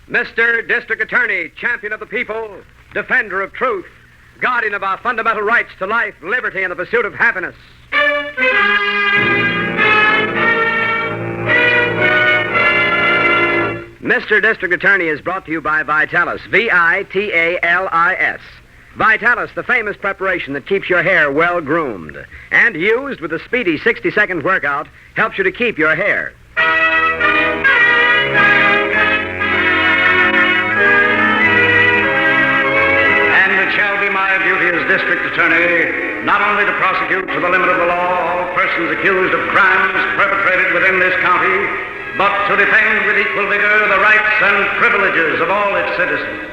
Mr. District Attorney, champion of the people, defender of truth, guardian of our fundamental rights to life, liberty, and the pursuit of happiness. Mr. District Attorney is brought to you by Vitalis, Vitalis. Vitalis, the famous preparation that keeps your hair well-groomed. And used with a speedy 60-second workout, helps you to keep your hair. And it shall be my duty as District Attorney not only to prosecute to the limit of the law all persons accused of crimes perpetrated within this county, but to defend with equal vigor the rights and privileges of all its citizens.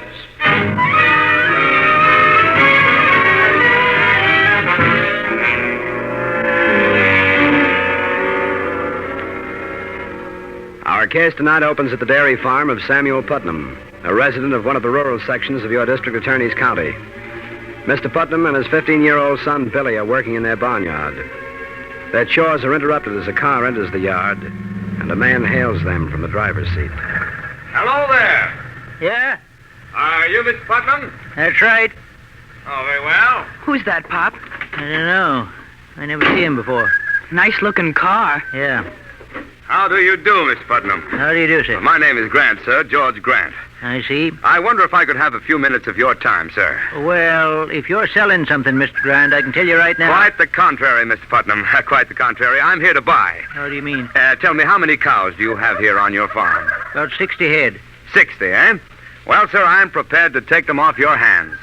Our case tonight opens at the dairy farm of Samuel Putnam, a resident of one of the rural sections of your District Attorney's county. Mr. Putnam and his 15-year-old son, Billy, are working in their barnyard. Their chores are interrupted as a car enters the yard, and a man hails them from the driver's seat. Hello there. Yeah? Are you Mr. Putnam? That's right. Oh, very well. Who's that, Pop? I don't know. I never seen him before. Nice-looking car. Yeah. How do you do, Mr. Putnam? How do you do, sir? My name is Grant, sir, George Grant. I see. I wonder if I could have a few minutes of your time, sir. Well, if you're selling something, Mr. Grant, I can tell you right now... Quite the contrary, Mr. Putnam. Quite the contrary. I'm here to buy. How do you mean? Tell me, how many cows do you have here on your farm? About 60 head. 60, eh? Well, sir, I'm prepared to take them off your hands.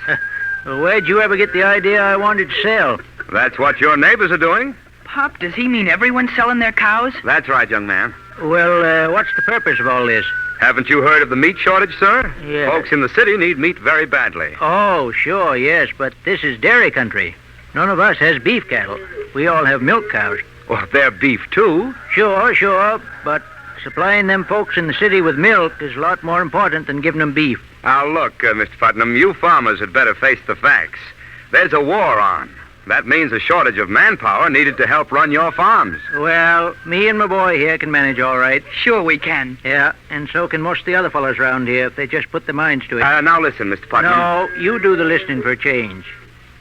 Well, where'd you ever get the idea I wanted to sell? That's what your neighbors are doing. Pop, does he mean everyone's selling their cows? That's right, young man. Well, what's the purpose of all this? Haven't you heard of the meat shortage, sir? Yeah. Folks in the city need meat very badly. Oh, sure, yes, but this is dairy country. None of us has beef cattle. We all have milk cows. Well, they're beef, too. Sure, but supplying them folks in the city with milk is a lot more important than giving them beef. Now, look, Mr. Putnam, you farmers had better face the facts. There's a war on. That means a shortage of manpower needed to help run your farms. Well, me and my boy here can manage all right. Sure we can. Yeah, and so can most of the other fellows around here if they just put their minds to it. Now listen, Mr. Putnam. No, you do the listening for a change.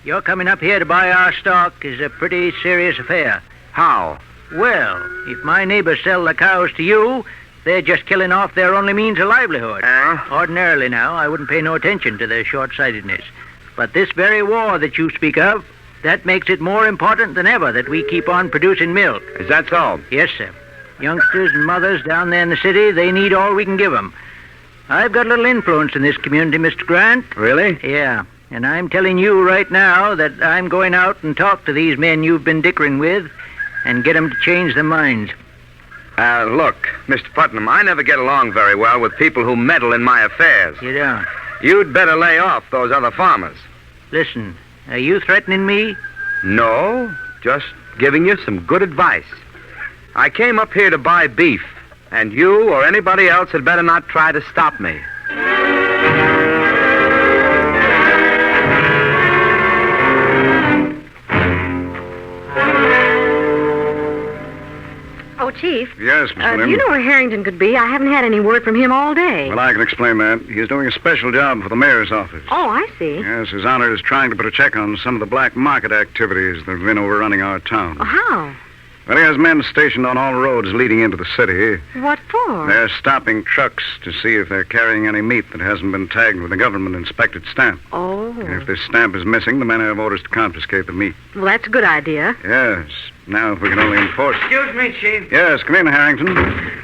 Your coming up here to buy our stock is a pretty serious affair. How? Well, if my neighbors sell the cows to you, they're just killing off their only means of livelihood. Ordinarily now, I wouldn't pay no attention to their short-sightedness. But this very war that you speak of, that makes it more important than ever that we keep on producing milk. Is that so? Yes, sir. Youngsters and mothers down there in the city, they need all we can give them. I've got a little influence in this community, Mr. Grant. Really? Yeah, and I'm telling you right now that I'm going out and talk to these men you've been dickering with and get them to change their minds. Look, Mr. Putnam, I never get along very well with people who meddle in my affairs. You don't? You'd better lay off those other farmers. Listen, are you threatening me? No, just giving you some good advice. I came up here to buy beef, and you or anybody else had better not try to stop me. Oh, Chief. Yes, Miss Williams. Do you know where Harrington could be? I haven't had any word from him all day. Well, I can explain that. He's doing a special job for the mayor's office. Oh, I see. Yes, His Honor is trying to put a check on some of the black market activities that have been overrunning our town. Oh, how? Well, he has men stationed on all roads leading into the city. What for? They're stopping trucks to see if they're carrying any meat that hasn't been tagged with a government-inspected stamp. Oh. And if this stamp is missing, the men have orders to confiscate the meat. Well, that's a good idea. Yes. Now, if we can only enforce... Excuse me, Chief. Yes, come in, Harrington.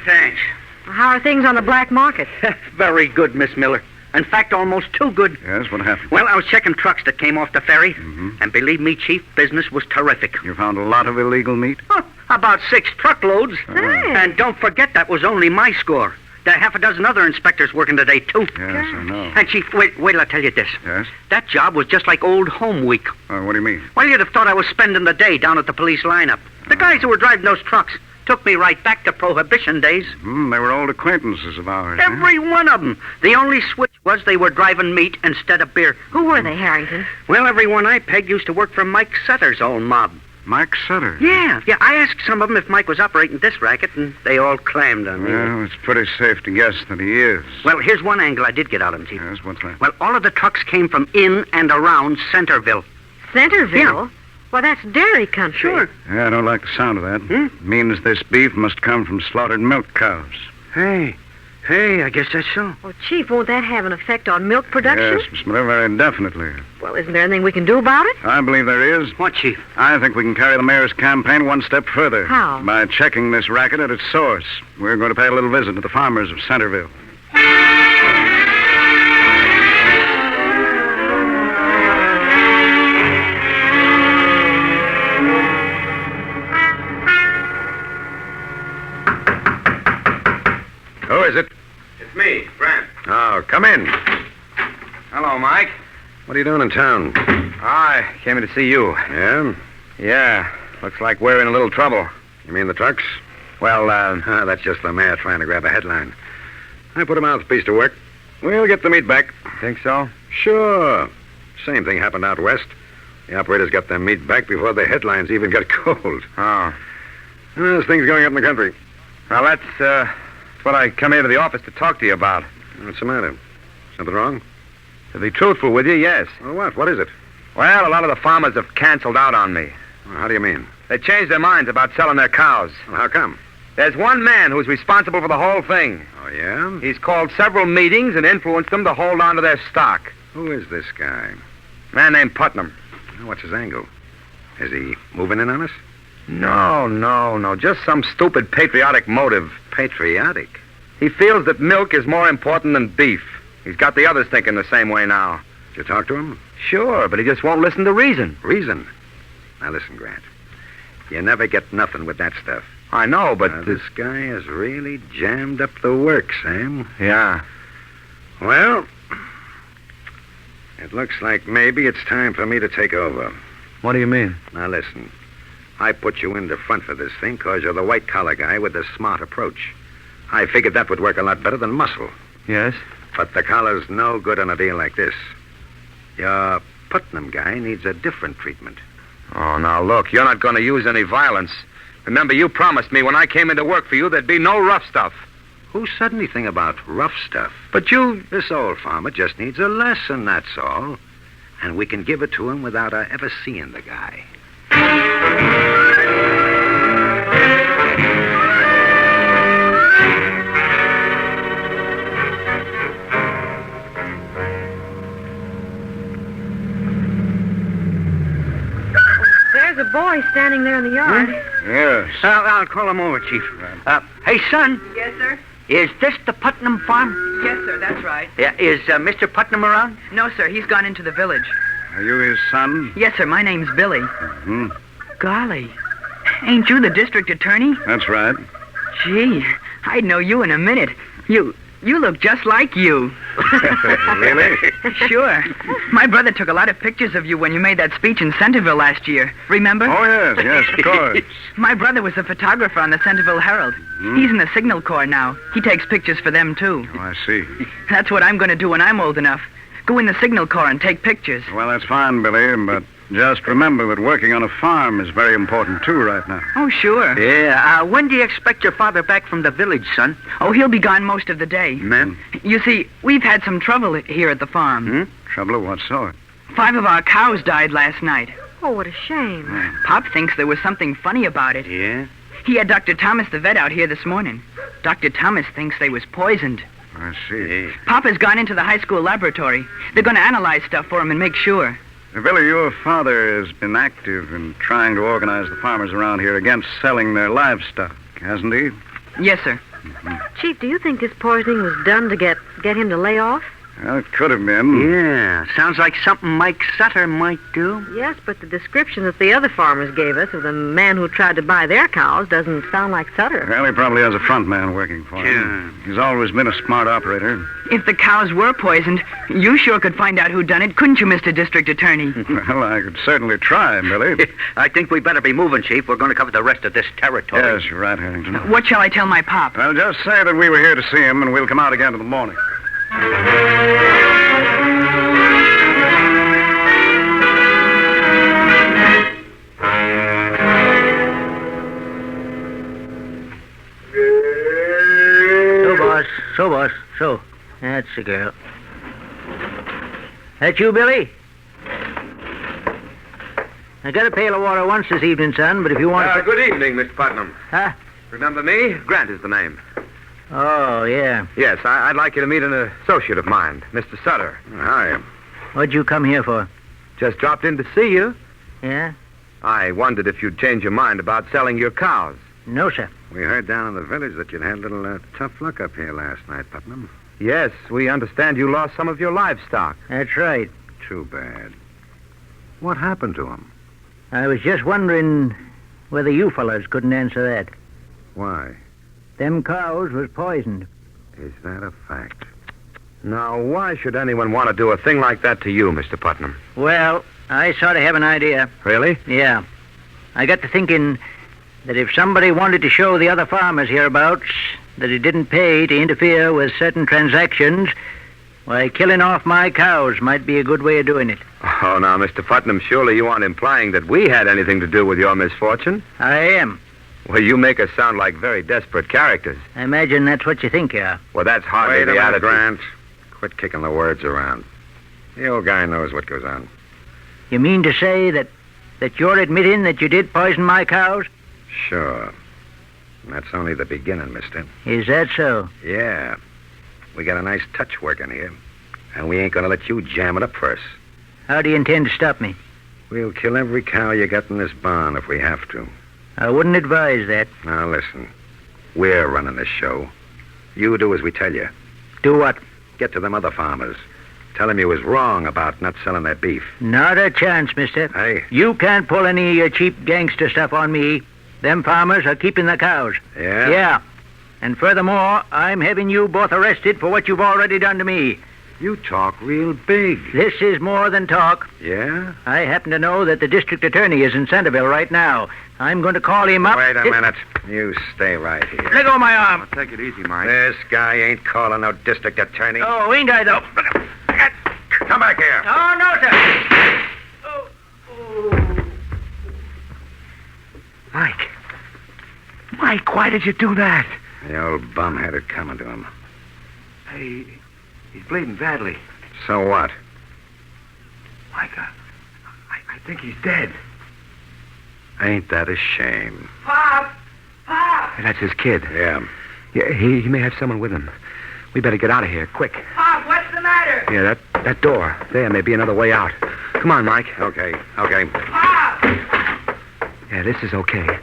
Thanks. How are things on the black market? Very good, Miss Miller. In fact, almost too good. Yes, what happened? Well, I was checking trucks that came off the ferry, and believe me, Chief, business was terrific. You found a lot of illegal meat? About 6 truckloads. Hey. And don't forget, that was only my score. There are half a dozen other inspectors working today, too. Yes, I know. And, Chief, wait till I tell you this. Yes? That job was just like old home week. What do you mean? Well, you'd have thought I was spending the day down at the police lineup. The guys who were driving those trucks took me right back to Prohibition days. They were old acquaintances of ours. Every one of them. The only switch was they were driving meat instead of beer. Who were they, Harrington? Well, everyone I pegged used to work for Mike Sutter's old mob. Mike Sutter. Yeah. I asked some of them if Mike was operating this racket, and they all clammed on me. Well, it's pretty safe to guess that he is. Well, here's one angle I did get out of him, Chief. Yes, what's that? Well, all of the trucks came from in and around Centerville. Centerville? Well, that's dairy country. Sure. Yeah, I don't like the sound of that. It means this beef must come from slaughtered milk cows. Hey, I guess that's so. Well, Chief, won't that have an effect on milk production? Yes, Miss Miller, very definitely. Well, isn't there anything we can do about it? I believe there is. What, Chief? I think we can carry the mayor's campaign one step further. How? By checking this racket at its source. We're going to pay a little visit to the farmers of Centerville. Who is it? It's me, Grant. Oh, come in. Hello, Mike. What are you doing in town? I came in to see you. Yeah? Yeah, looks like we're in a little trouble. You mean the trucks? Well, That's just the mayor trying to grab a headline. I put a mouthpiece to work. We'll get the meat back. think so? Sure. Same thing happened out west. The operators got their meat back before the headlines even got cold. Oh. There's things going up in the country. Well, that's what I come here to the office to talk to you about. What's the matter? Something wrong? To be truthful with you, yes. Well, what? What is it? Well, a lot of the farmers have canceled out on me. Well, how do you mean? They changed their minds about selling their cows. Well, how come? There's one man who's responsible for the whole thing. Oh, yeah? He's called several meetings and influenced them to hold on to their stock. Who is this guy? A man named Putnam. What's his angle? Is he moving in on us? No. Just some stupid patriotic motive. Patriotic? He feels that milk is more important than beef. He's got the others thinking the same way now. Did you talk to him? Sure, but he just won't listen to reason. Reason? Now, listen, Grant. You never get nothing with that stuff. I know, but... Now, this guy has really jammed up the works, Sam. Yeah. Well, it looks like maybe it's time for me to take over. What do you mean? Now, listen. I put you in the front for this thing because you're the white-collar guy with the smart approach. I figured that would work a lot better than muscle. Yes? But the collar's no good on a deal like this. Your Putnam guy needs a different treatment. Oh, now, look, you're not going to use any violence. Remember, you promised me when I came into work for you there'd be no rough stuff. Who said anything about rough stuff? But you... This old farmer just needs a lesson, that's all. And we can give it to him without our ever seeing the guy. There's a boy standing there in the yard. Yes. I'll call him over, Chief. Hey, son, Yes, sir? is this the Putnam farm? Yes, sir, that's right. Yeah, is Mr. Putnam around? No, sir, he's gone into the village. Are you his son? Yes, sir, my name's Billy. Hmm. Golly, ain't you the district attorney? That's right. Gee, I'd know you in a minute. You look just like you. Really? Sure. My brother took a lot of pictures of you when you made that speech in Centerville last year. Remember? Oh, yes, of course. My brother was a photographer on the Centerville Herald. He's in the Signal Corps now. He takes pictures for them, too. Oh, I see. That's what I'm going to do when I'm old enough. Go in the Signal Corps and take pictures. Well, that's fine, Billy, but just remember that working on a farm is very important, too, right now. Oh, sure. Yeah, when do you expect your father back from the village, son? Oh, he'll be gone most of the day. Ma'am? You see, we've had some trouble here at the farm. Trouble of what sort? 5 of our cows died last night. Oh, what a shame. Pop thinks there was something funny about it. Yeah? He had Dr. Thomas the vet out here this morning. Dr. Thomas thinks they was poisoned. I see. Pop has gone into the high school laboratory. They're going to analyze stuff for him and make sure. Billy, your father has been active in trying to organize the farmers around here against selling their livestock, hasn't he? Yes, sir. Chief, do you think this poisoning was done to get him to lay off? Well, it could have been. Yeah, sounds like something Mike Sutter might do. Yes, but the description that the other farmers gave us of the man who tried to buy their cows doesn't sound like Sutter. Well, he probably has a front man working for him. He's always been a smart operator. If the cows were poisoned, you sure could find out who done it, couldn't you, Mr. District Attorney? Well, I could certainly try, Billy. I think we better be moving, Chief. We're going to cover the rest of this territory. Yes, you're right, Harrington. What shall I tell my pop? Well, just say that we were here to see him, and we'll come out again in the morning. So, boss. So. That's the girl. That you, Billy? I got a pail of water once this evening, son, but if you want... Good evening, Mr. Putnam. Huh? Remember me? Grant is the name. Oh, yeah. Yes, I'd like you to meet an associate of mine, Mr. Sutter. Hi. What'd you come here for? Just dropped in to see you. Yeah? I wondered if you'd change your mind about selling your cows. No, sir. We heard down in the village that you'd had a little tough luck up here last night, Putnam. Yes, we understand you lost some of your livestock. That's right. Too bad. What happened to him? I was just wondering whether you fellas couldn't answer that. Why? Them cows was poisoned. Is that a fact? Now, why should anyone want to do a thing like that to you, Mr. Putnam? Well, I sort of have an idea. Really? Yeah. I got to thinking that if somebody wanted to show the other farmers hereabouts that it didn't pay to interfere with certain transactions, why, killing off my cows might be a good way of doing it. Oh, now, Mr. Putnam, surely you aren't implying that we had anything to do with your misfortune? I am. Well, you make us sound like very desperate characters. I imagine that's what you think you are. Well, that's hardly Wait a the minute, attitude. Grant. Quit kicking the words around. The old guy knows what goes on. You mean to say that you're admitting that you did poison my cows? Sure. And that's only the beginning, mister. Is that so? Yeah. We got a nice touch working here. And we ain't gonna let you jam it up first. How do you intend to stop me? We'll kill every cow you got in this barn if we have to. I wouldn't advise that. Now listen. We're running this show. You do as we tell you. Do what? Get to them other farmers. Tell them you was wrong about not selling their beef. Not a chance, mister. Hey. You can't pull any cheap gangster stuff on me. Them farmers are keeping the cows. Yeah? Yeah. And furthermore, I'm having you both arrested for what you've already done to me. You talk real big. This is more than talk. Yeah? I happen to know that the district attorney is in Centerville right now. I'm going to call him up. Wait a minute. You stay right here. Let go of my arm. Take it easy, Mike. This guy ain't calling no district attorney. Oh, ain't I, though? Come back here. Oh, no, sir. Oh. Mike, why did you do that? The old bum had it coming to him. He's bleeding badly. So what? Mike, I think he's dead. Ain't that a shame? Pop! Pop! That's his kid. Yeah. Yeah, he may have someone with him. We better get out of here, quick. Pop, what's the matter? Yeah, that door. There may be another way out. Come on, Mike. Okay. Pop! Yeah, this is okay.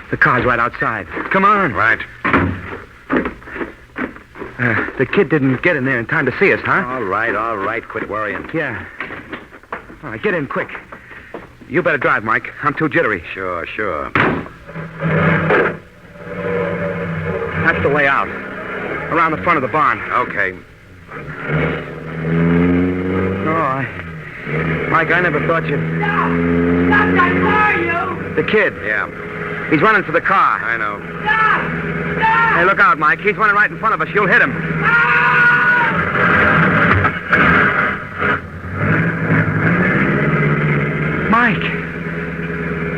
The car's right outside. Come on. Right. The kid didn't get in there in time to see us, huh? All right. Quit worrying. Yeah. All right, get in quick. You better drive, Mike. I'm too jittery. Sure. That's the way out. Around the front of the barn. Okay. Mike, I never thought you'd... Stop that car, you! The kid. Yeah, He's running for the car. I know. Stop! Hey, look out, Mike. He's running right in front of us. You'll hit him.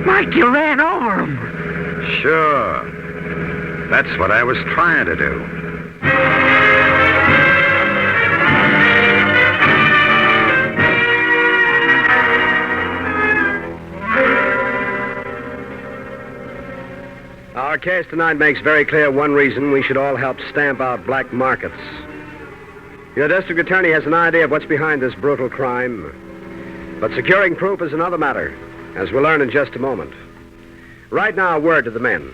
Mike, you ran over him. Sure. That's what I was trying to do. Our case tonight makes very clear one reason we should all help stamp out black markets. Your district attorney has an idea of what's behind this brutal crime, but securing proof is another matter, as we'll learn in just a moment. Right now, a word to the men.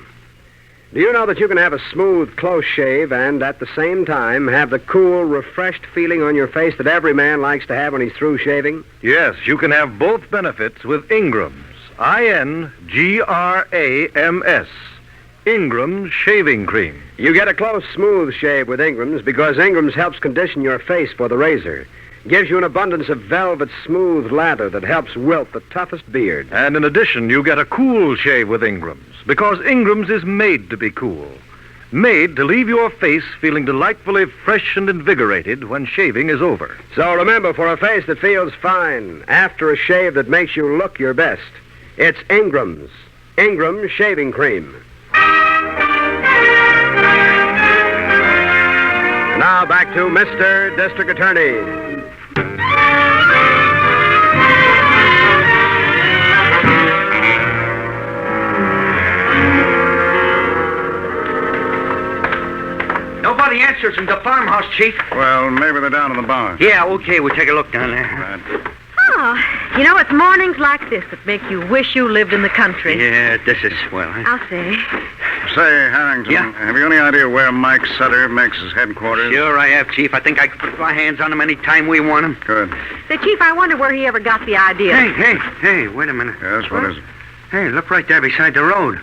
Do you know that you can have a smooth, close shave and, at the same time, have the cool, refreshed feeling on your face that every man likes to have when he's through shaving? Yes, you can have both benefits with Ingram's. INGRAMS. Ingram's Shaving Cream. You get a close, smooth shave with Ingram's because Ingram's helps condition your face for the razor. Gives you an abundance of velvet, smooth lather that helps wilt the toughest beard. And in addition, you get a cool shave with Ingram's because Ingram's is made to be cool. Made to leave your face feeling delightfully fresh and invigorated when shaving is over. So remember, for a face that feels fine after a shave that makes you look your best, it's Ingram's. Ingram's Shaving Cream. now back to Mr. District Attorney. Nobody answers in the farmhouse, Chief. Well, maybe they're down in the barn. Yeah, okay, we'll take a look down there. Right. Oh, you know, it's mornings like this that make you wish you lived in the country. Yeah, this is swell, huh? I'll say. Say, Harrington, Yeah? have you any idea where Mike Sutter makes his headquarters? Sure I have, Chief. I think I can put my hands on him any time we want him. Good. Say, Chief, I wonder where he ever got the idea. Hey, wait a minute. Yes, what is it? Hey, look right there beside the road.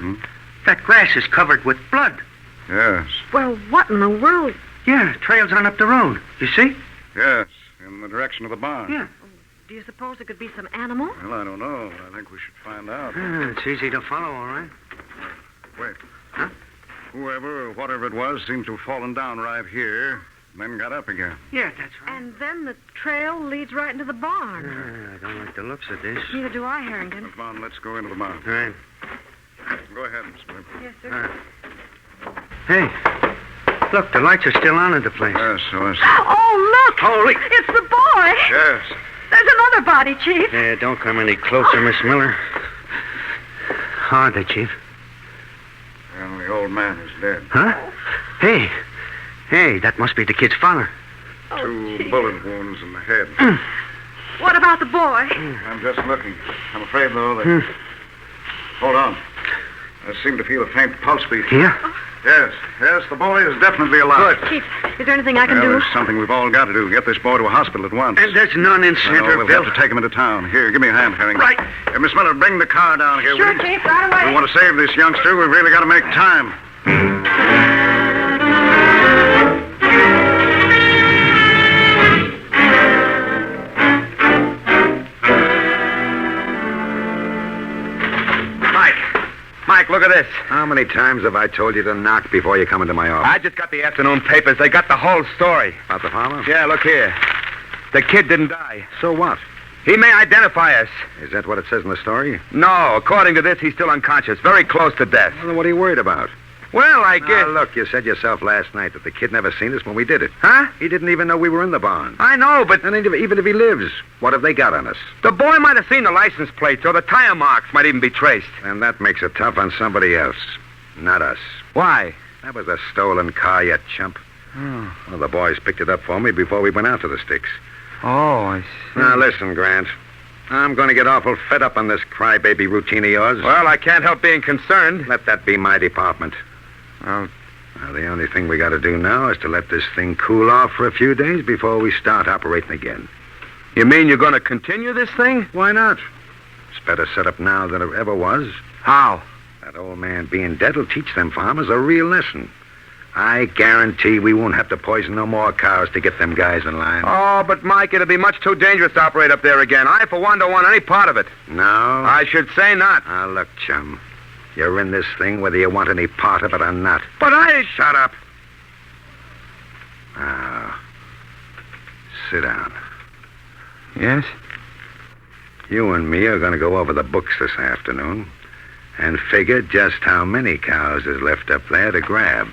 That grass is covered with blood. Yes. Well, what in the world? Yeah, trails on up the road. You see? Yes, in the direction of the barn. Yeah. Do you suppose it could be some animal? Well, I don't know, but I think we should find out. It's easy to follow, all right. Wait. Huh? Whoever or whatever it was seemed to have fallen down right here, then got up again. Yeah, that's right. And then the trail leads right into the barn. I don't like the looks of this. Neither do I, Harrington. Come on, let's go into the barn. All right. Go ahead, Miss Smith. Yes, sir. Hey, look, the lights are still on in the place. Yes, so is. Oh, look! Holy... It's the boy! Yes. There's another body, Chief. Yeah, don't come any closer, Miss Miller. How are they, Chief? Well, the old man is dead. Huh? Hey, that must be the kid's father. Two bullet wounds in the head. What about the boy? I'm just looking. I'm afraid, though, that... Hold on. I seem to feel a faint pulse beat. Here? Yes, the boy is definitely alive. Chief, is there anything I can do? There's something we've all got to do. Get this boy to a hospital at once. And there's none in No, Centerville. we'll have to take him into town. Here, give me a hand, Harrington. Right. Miss Miller, bring the car down here, Sure, will you? Chief, right away. We want to save this youngster. We've really got to make time. Mike, look at this. How many times have I told you to knock before you come into my office? I just got the afternoon papers. They got the whole story. About the farmer? Yeah, look here. The kid didn't die. So what? He may identify us. Is that what it says in the story? No, according to this, he's still unconscious. Very close to death. Well, then what are you worried about? Well, I guess... Now, look, you said yourself last night that the kid never seen us when we did it. Huh? He didn't even know we were in the barn. I know, but And even if he lives, what have they got on us? the boy might have seen the license plates, or the tire marks might even be traced. And that makes it tough on somebody else, not us. Why? That was a stolen car, you chump. Well, the boys picked it up for me before we went out to the sticks. Oh, I see. Now, listen, Grant. I'm going to get awful fed up on this crybaby routine of yours. Well, I can't help being concerned. Let that be my department. Well, Now, the only thing we got to do now is to let this thing cool off for a few days before we start operating again. you mean you're going to continue this thing? Why not? It's better set up now than it ever was. How? That old man being dead will teach them farmers a real lesson. I guarantee we won't have to poison no more cows to get them guys in line. Oh, but Mike, it'd be much too dangerous to operate up there again. I, for one, don't want any part of it. No? I should say not. Now, look, chum. You're in this thing whether you want any part of it or not. But I... Shut up. Now, sit down. Yes? You and me are going to go over the books this afternoon and figure just how many cows is left up there to grab.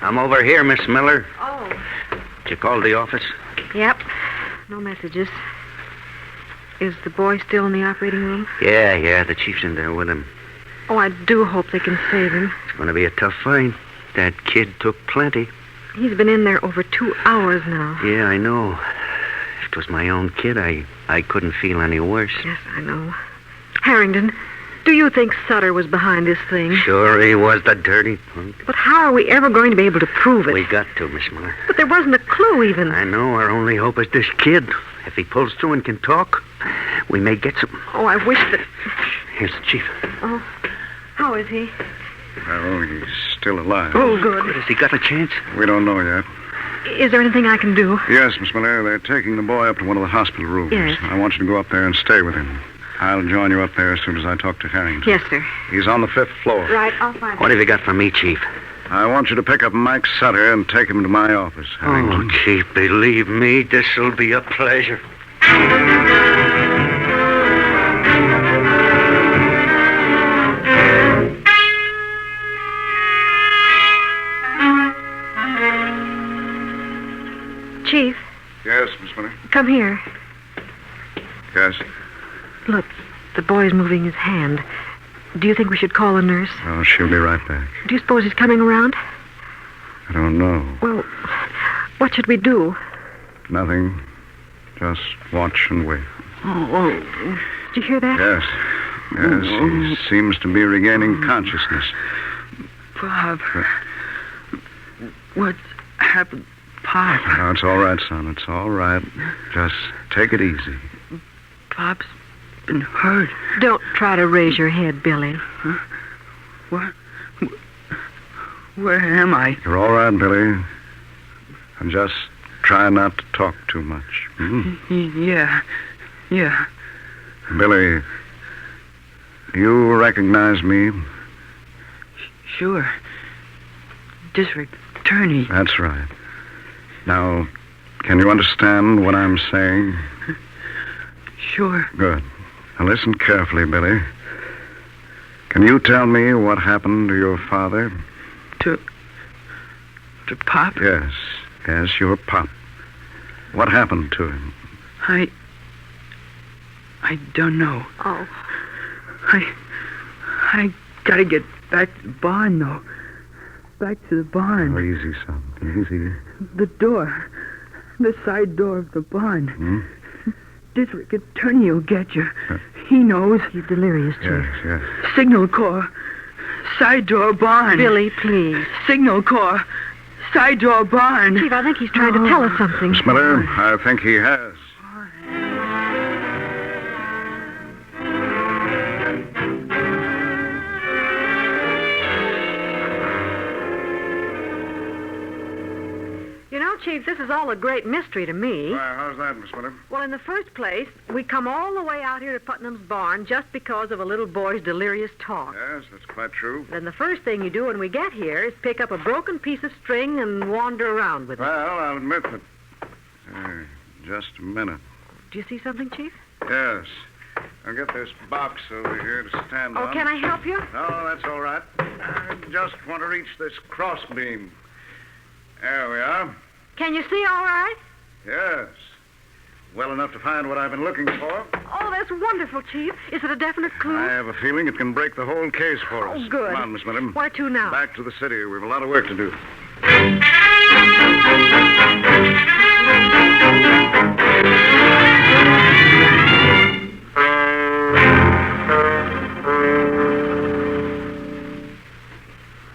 I'm over here, Miss Miller. Oh. Did you call the office? Yep. No messages. Is the boy still in the operating room? Yeah, the chief's in there with him. Oh, I do hope they can save him. It's going to be a tough fight. That kid took plenty. He's been in there over 2 hours now. Yeah, I know. If it was my own kid, I couldn't feel any worse. Yes, I know. Harrington, do you think Sutter was behind this thing? Sure he was, the dirty punk. But how are we ever going to be able to prove it? We got to, Miss Miller. But there wasn't a clue even. I know. Our only hope is this kid. If he pulls through and can talk, we may get some. Oh, I wish that... Here's the chief. Oh, how is he? Oh, he's still alive. Oh, good. Has he got a chance? We don't know yet. Is there anything I can do? Yes, Miss Miller, they're taking the boy up to one of the hospital rooms. Yes. I want you to go up there and stay with him. I'll join you up there as soon as I talk to Harrington. Yes, sir. He's on the 5th floor. Right, I'll find What have you got for me, Chief? I want you to pick up Mike Sutter and take him to my office. Oh, Chief, believe me, this'll be a pleasure. Chief, Yes, Miss Miller. come here. Yes. Look, the boy's moving his hand. Do you think we should call a nurse? Oh, she'll be right back. Do you suppose he's coming around? I don't know. Well, what should we do? Nothing. Just watch and wait. Did you hear that? Yes. Yes, he seems to be regaining consciousness. Bob. What happened, Pop? No, it's all right, son. It's all right. Just take it easy. Pop's been hurt. Don't try to raise your head, Billy. What? Where am I? You're all right, Billy. And just try not to talk too much. Hmm? Yeah. Billy, you recognize me? Sure. District Attorney. That's right. Now, can you understand what I'm saying? Sure. Good. Now listen carefully, Billy. Can you tell me what happened to your father? To Pop? Yes. Yes, your pop. What happened to him? I don't know. Oh. I gotta get back to the barn, though. Back to the barn. Oh, easy, son. Easy. The door. The side door of the barn. District Attorney will get you. He knows. He's delirious, Chief. Yes. Signal Corps. Side door barn. Billy, please. Signal Corps. Side door barn. Chief, I think he's trying to tell us something. Miss Miller, I think he has. You know, Chief, this is all a great mystery to me. Why, how's that, Miss Miller? Well, in the first place, we come all the way out here to Putnam's barn just because of a little boy's delirious talk. Yes, that's quite true. Then the first thing you do when we get here is pick up a broken piece of string and wander around with it. Well, I'll admit that. Just a minute. Do you see something, Chief? Yes. I'll get this box over here to stand on. Oh, can I help you? No, that's all right. I just want to reach this crossbeam. There we are. Can you see all right? Yes. Well enough to find what I've been looking for. Oh, that's wonderful, Chief. Is it a definite clue? I have a feeling it can break the whole case for us. Oh, good. Come on, Miss Miller. Where to now? Back to the city. We have a lot of work to do.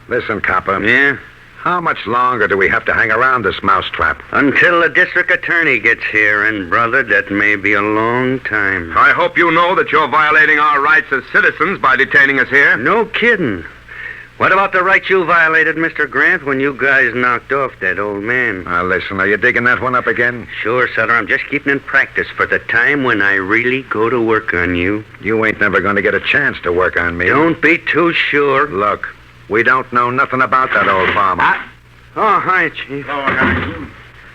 Listen, copper. Yeah? How much longer do we have to hang around this mousetrap? Until the district attorney gets here, and, brother, that may be a long time. I hope you know that you're violating our rights as citizens by detaining us here. No kidding. What about the rights you violated, Mr. Grant, when you guys knocked off that old man? Now, listen, are you digging that one up again? Sure, Sutter. I'm just keeping in practice for the time when I really go to work on you. You ain't never going to get a chance to work on me. Don't be too sure. Look, we don't know nothing about that old farmer. Oh, hi, Chief. Hello, Harrington.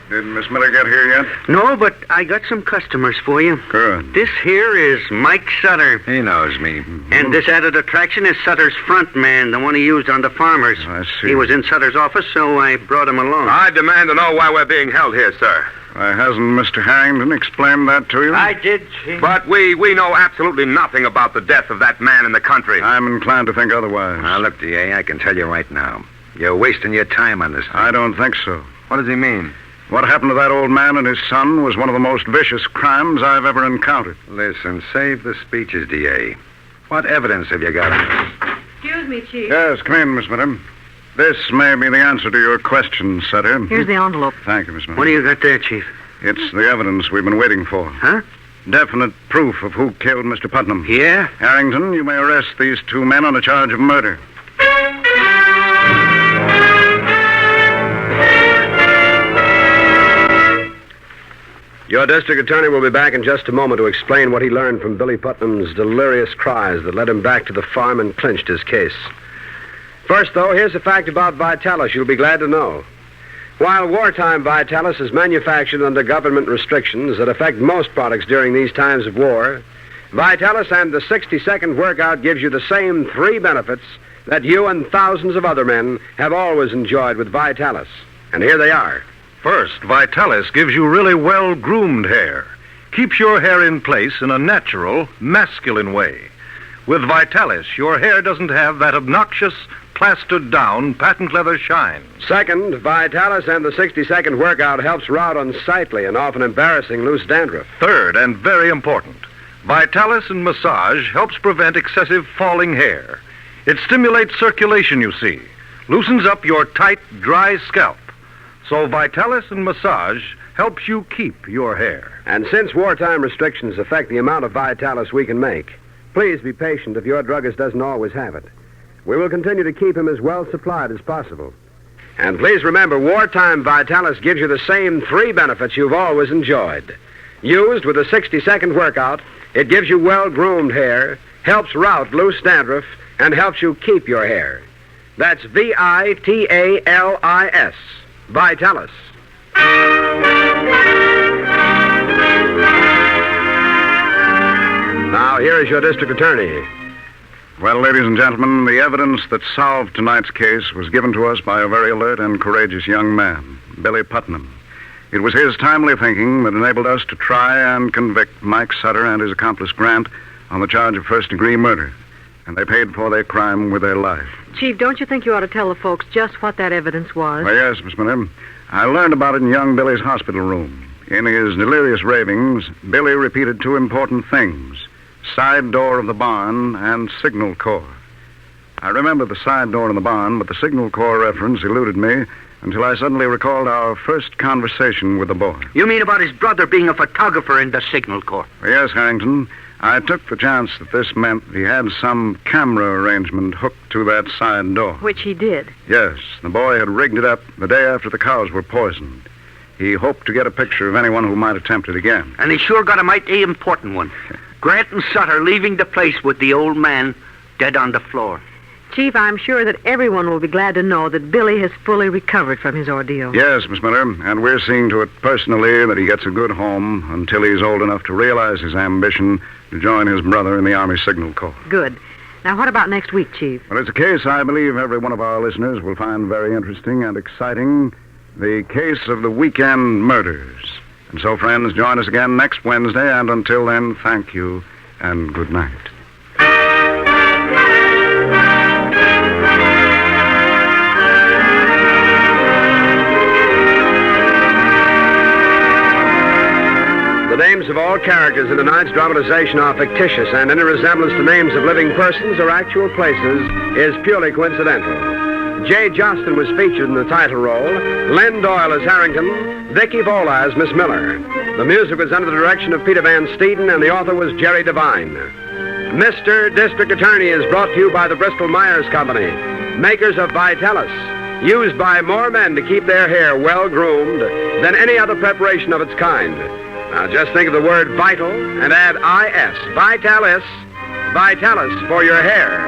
Did Miss Miller get here yet? No, but I got some customers for you. Good. This here is Mike Sutter. He knows me. And this added attraction is Sutter's front man, the one he used on the farmers. I see. He was in Sutter's office, so I brought him along. I demand to know why we're being held here, sir. Why, hasn't Mr. Harrington explained that to you? I did, Chief. But we know absolutely nothing about the death of that man in the country. I'm inclined to think otherwise. Now, look, DA, I can tell you right now. You're wasting your time on this thing. I don't think so. What does he mean? What happened to that old man and his son was one of the most vicious crimes I've ever encountered. Listen, save the speeches, DA. What evidence have you got on this? Excuse me, Chief. Yes, come in, Miss Miller. This may be the answer to your question, Sutter. Here's the envelope. Thank you, Miss Miller. What do you got there, Chief? It's the evidence we've been waiting for. Huh? Definite proof of who killed Mr. Putnam. Yeah? Harrington, you may arrest these two men on a charge of murder. Your district attorney will be back in just a moment to explain what he learned from Billy Putnam's delirious cries that led him back to the farm and clinched his case. First, though, here's a fact about Vitalis you'll be glad to know. While wartime Vitalis is manufactured under government restrictions that affect most products during these times of war, Vitalis and the 60-second workout gives you the same 3 benefits that you and thousands of other men have always enjoyed with Vitalis. And here they are. First, Vitalis gives you really well-groomed hair. Keeps your hair in place in a natural, masculine way. With Vitalis, your hair doesn't have that obnoxious, plastered-down, patent leather shine. Second, Vitalis and the 60-second workout helps rout unsightly and often embarrassing loose dandruff. Third, and very important, Vitalis and massage helps prevent excessive falling hair. It stimulates circulation, you see. Loosens up your tight, dry scalp. So Vitalis and massage helps you keep your hair. And since wartime restrictions affect the amount of Vitalis we can make, please be patient if your druggist doesn't always have it. We will continue to keep him as well supplied as possible. And please remember, wartime Vitalis gives you the same 3 benefits you've always enjoyed. Used with a 60-second workout, it gives you well-groomed hair, helps rout loose dandruff, and helps you keep your hair. That's Vitalis. Vitalis. Now, here is your district attorney. Well, ladies and gentlemen, the evidence that solved tonight's case was given to us by a very alert and courageous young man, Billy Putnam. It was his timely thinking that enabled us to try and convict Mike Sutter and his accomplice Grant on the charge of first-degree murder. And they paid for their crime with their life. Chief, don't you think you ought to tell the folks just what that evidence was? Well, yes, Miss Miller. I learned about it in young Billy's hospital room. In his delirious ravings, Billy repeated 2 important things: side door of the barn and signal corps. I remember the side door in the barn, but the signal corps reference eluded me until I suddenly recalled our first conversation with the boy. You mean about his brother being a photographer in the Signal Corps? Yes, Harrington. I took the chance that this meant he had some camera arrangement hooked to that side door. Which he did. Yes, the boy had rigged it up the day after the cows were poisoned. He hoped to get a picture of anyone who might attempt it again. And he sure got a mighty important one. Grant and Sutter leaving the place with the old man dead on the floor. Chief, I'm sure that everyone will be glad to know that Billy has fully recovered from his ordeal. Yes, Miss Miller, and we're seeing to it personally that he gets a good home until he's old enough to realize his ambition to join his brother in the Army Signal Corps. Good. Now, what about next week, Chief? Well, it's a case I believe every one of our listeners will find very interesting and exciting. The case of the weekend murders. And so, friends, join us again next Wednesday, and until then, thank you and good night. The names of all characters in tonight's dramatization are fictitious, and any resemblance to names of living persons or actual places is purely coincidental. Jay Jostin was featured in the title role, Len Doyle as Harrington, Vicky Vola as Miss Miller. The music was under the direction of Peter Van Steeden, and the author was Jerry Devine. Mr. District Attorney is brought to you by the Bristol-Myers Company, makers of Vitalis, used by more men to keep their hair well-groomed than any other preparation of its kind. Now, just think of the word vital and add I-S, Vitalis, Vitalis for your hair.